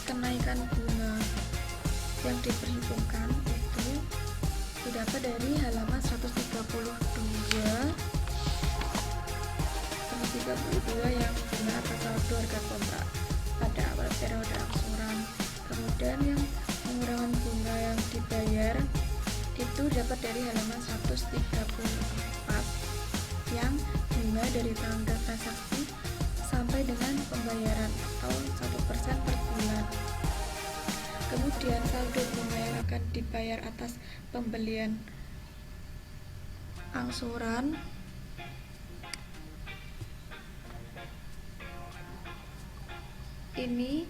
kenaikan bunga yang diperhitungkan itu didapat dari halaman 132 yang bunga atas saldo harga kontrak pada awal periode angsuran. Kemudian yang pengurangan bunga yang dibayar itu dapat dari halaman 134 yang bunga dari tanggal transaksi sampai dengan pembayaran atau 1% per bulan. Kemudian saldo bunga yang akan dibayar atas pembelian angsuran ini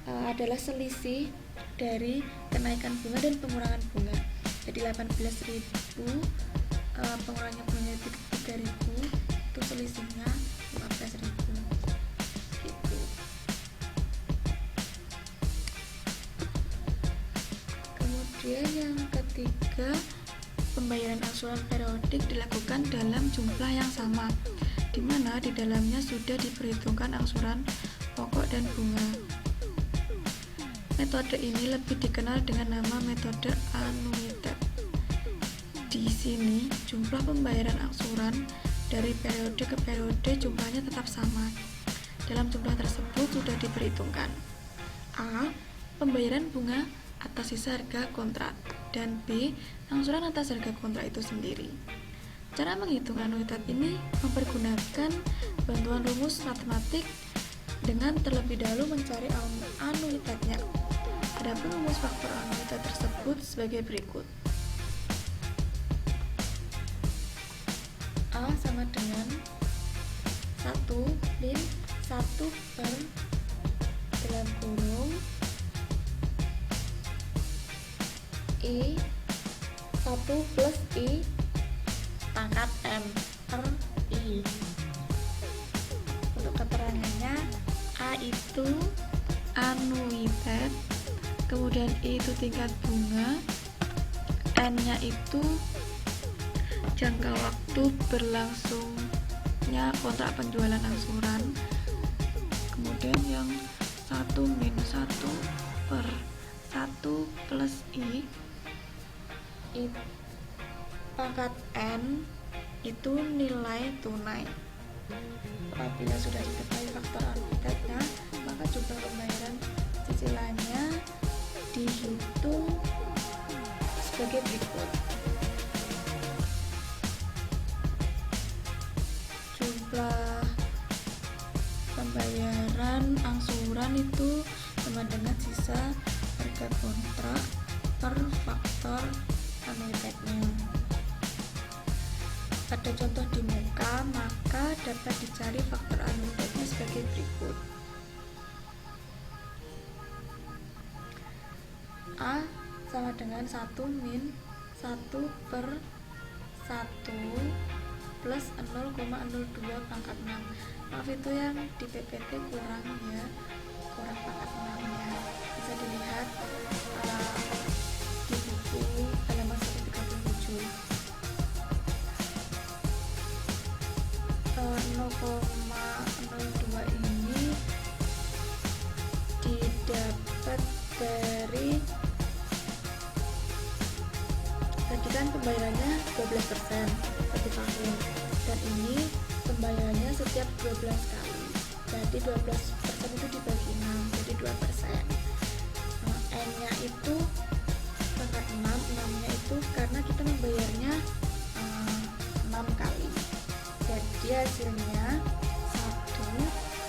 adalah selisih dari kenaikan bunga dan pengurangan bunga. Jadi 18.000 pengurangan bunga 3.000 itu selisihnya 15.000 gitu. Kemudian yang ketiga, pembayaran angsuran periodik dilakukan dalam jumlah yang sama, di mana di dalamnya sudah diperhitungkan angsuran pokok dan bunga. Metode ini lebih dikenal dengan nama metode anuitet. Di sini, jumlah pembayaran angsuran dari periode ke periode jumlahnya tetap sama. Dalam jumlah tersebut sudah diperhitungkan A. Pembayaran bunga atas sisa harga kontrak, dan B. Angsuran atas harga kontrak itu sendiri. Cara menghitung anuitat ini mempergunakan bantuan rumus matematik dengan terlebih dahulu mencari anuitatnya. Adapun rumus faktor anuitat tersebut sebagai berikut. A sama dengan 1 min 1 per dalam kurung I 1 plus I pangkat M per I. Untuk keterangannya, A itu anuitat, kemudian I itu tingkat bunga, N nya itu jangka waktu berlangsungnya kontrak penjualan angsuran, kemudian yang 1 min 1 per 1 plus I pangkat N itu nilai tunai. Apabila sudah diketahui faktor anuitatnya, maka jumlah pembayaran cicilannya dihitung sebagai berikut. Jumlah pembayaran angsuran itu sama dengan sisa harga kontrak per faktor anuitatnya. Pada contoh di muka, maka dapat dicari faktor anuitatnya sebagai berikut. A sama dengan 1 min 1 per 1 plus 0,02 pangkat 6. Maaf, itu yang di PPT kurang ya, kurang pangkat 6 nya. Bisa dilihat di buku halaman 137. 0,02 ini didapat dari tadi kan pembayarannya 12% satu tahun, dan ini pembayarannya setiap 12 kali, jadi 12% itu dibagi 6 jadi 2%. N nya itu pangkat 6, 6 nya itu karena kita membayarnya 6 kali, jadi hasilnya 1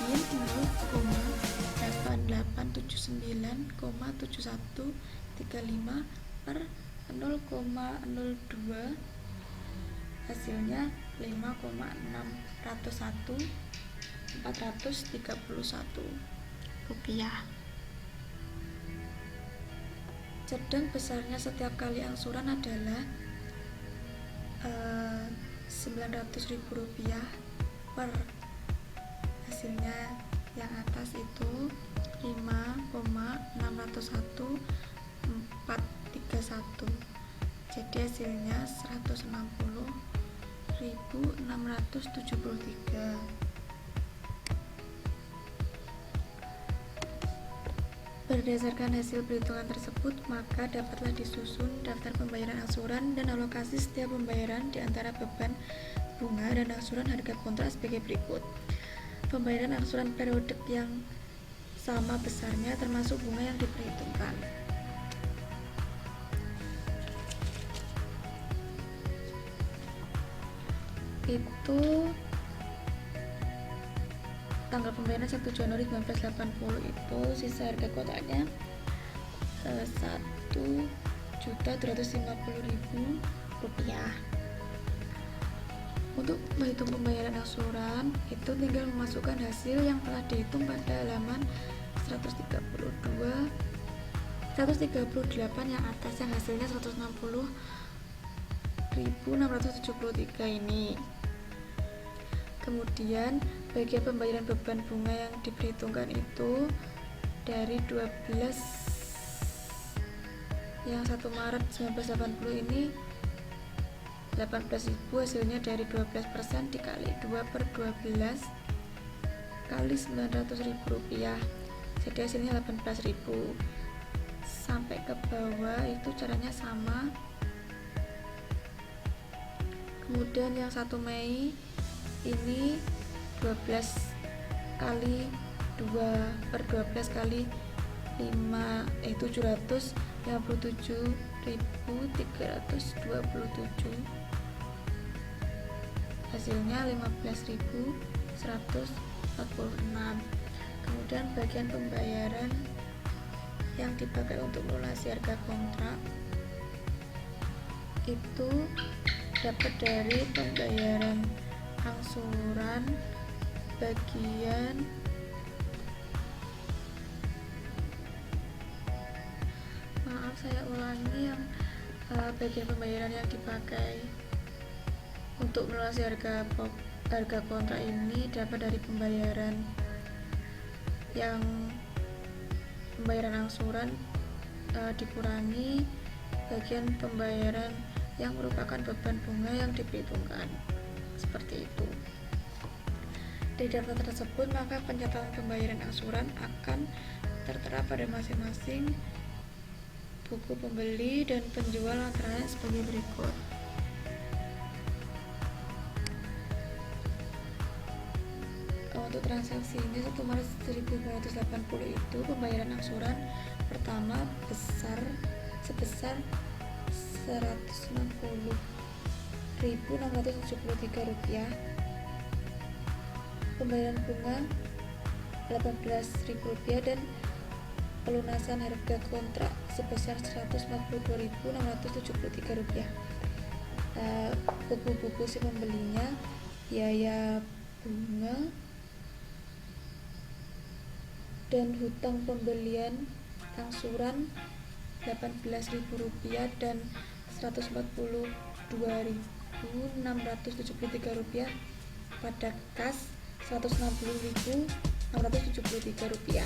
min 0,8879,7135 per 0,02, hasilnya 5,601,431 rupiah. Sedang besarnya setiap kali angsuran adalah 900.000 rupiah per, hasilnya yang atas itu 5,601,431, jadi hasilnya 160.673. Berdasarkan hasil perhitungan tersebut, maka dapatlah disusun daftar pembayaran angsuran dan alokasi setiap pembayaran di antara beban bunga dan angsuran harga kontrak sebagai berikut. Pembayaran angsuran periodik yang sama besarnya termasuk bunga yang diperhitungkan. Itu tanggal pembayaran 1 Januari 1980 itu sisa harga kontraknya 1.250.000 rupiah. Untuk menghitung pembayaran angsuran itu tinggal memasukkan hasil yang telah dihitung pada halaman 138 yang atas, yang hasilnya 160.673 ini. Kemudian bagian pembayaran beban bunga yang diperhitungkan itu dari 12 yang 1 Maret 1980 ini 18.000, hasilnya dari 12% dikali 2 per 12 kali 900.000 rupiah, jadi hasilnya 18.000. Sampai ke bawah itu caranya sama. Kemudian yang 1 Mei ini 12 kali 2 per 12 kali 5 757.327, hasilnya 15.146. Kemudian bagian pembayaran yang dipakai untuk melunasi harga kontrak itu dapat dari pembayaran angsuran bagian saya ulangi yang bagian pembayaran yang dipakai untuk melunasi harga kontrak ini dapat dari pembayaran angsuran dikurangi bagian pembayaran yang merupakan beban bunga yang diperhitungkan, seperti itu. Di daftar tersebut maka pencatatan pembayaran angsuran akan tertera pada masing-masing buku pembeli dan penjual antara lain sebagai berikut. Untuk transaksi ini 1 Maret 1980 itu pembayaran angsuran pertama sebesar Rp160.673, pembayaran bunga Rp18.000 dan pelunasan harga kontrak sebesar Rp142.673. Buku-buku si pembelinya biaya bunga dan hutang pembelian angsuran Rp18.000 dan Rp142.673 pada kas Rp160.673.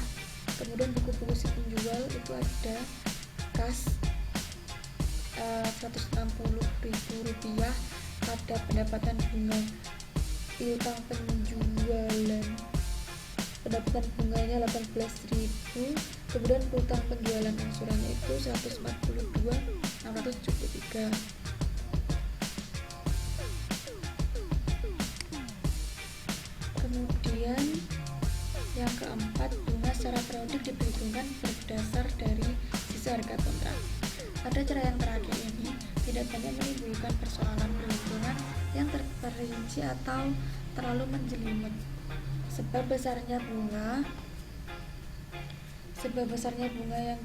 Kemudian buku-buku si penjual itu ada kas Rp160.000 pada pendapatan bunga piutang penjualan, pendapatan bunganya Rp18.000. Kemudian piutang penjualan angsurannya itu Rp142.673. Kemudian yang keempat, bunga secara periodik diperhitungkan berdasar dari sisa harga kontrak. Pada cara yang terakhir ini tidak banyak menimbulkan persoalan perhitungan yang terperinci atau terlalu menjelimet, sebab besarnya bunga yang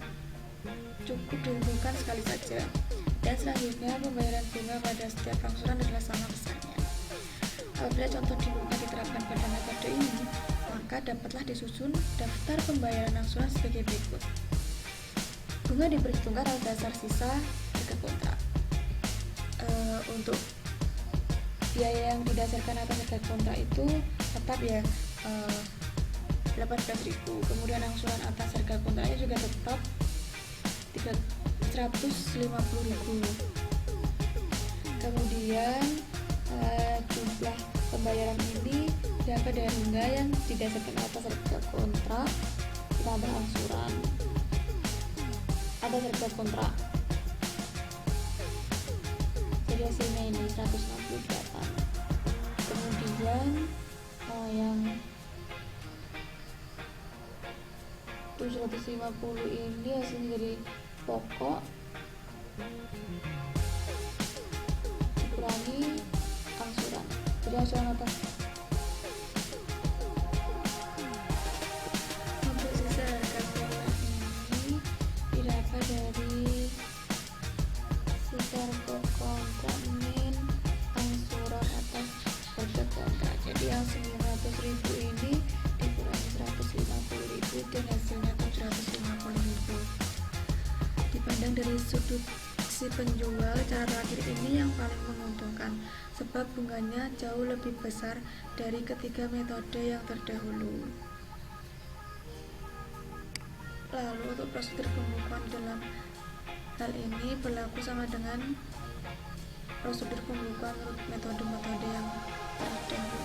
cukup ditentukan sekali saja, dan selanjutnya pembayaran bunga pada setiap angsuran adalah sama besarnya. Apabila contoh di bunga diterapkan pada metode ini, maka dapatlah disusun daftar pembayaran angsuran sebagai berikut. Bunga diperhitungkan atas dasar sisa harga kontrak. Untuk biaya yang didasarkan atas harga kontrak itu tetap ya 18.000. Kemudian angsuran atas harga kontraknya juga tetap 150.000. Kemudian jumlah pembayaran ini dapat dari bunga yang didasarkan atas harga kontrak ditambah angsuran atas harga kontrak, jadi hasilnya ini 168. Kemudian yang 750 ini hasilnya dari pokok dikurangi angsuran, jadi angsuran atas. Untuk sisa harga kontrak ini didapat dari sisa harga kontrak min angsuran atas harga kontrak, jadi yang 900.000 ini dikurangi 150.000 dan hasilnya 750.000. Dipandang dari sudut sisi penjual, cara terakhir ini yang paling menguntungkan sebab bunganya jauh lebih besar dari ketiga metode yang terdahulu. Lalu untuk prosedur pembukuan dalam hal ini berlaku sama dengan prosedur pembukuan menurut metode-metode yang terdahulu.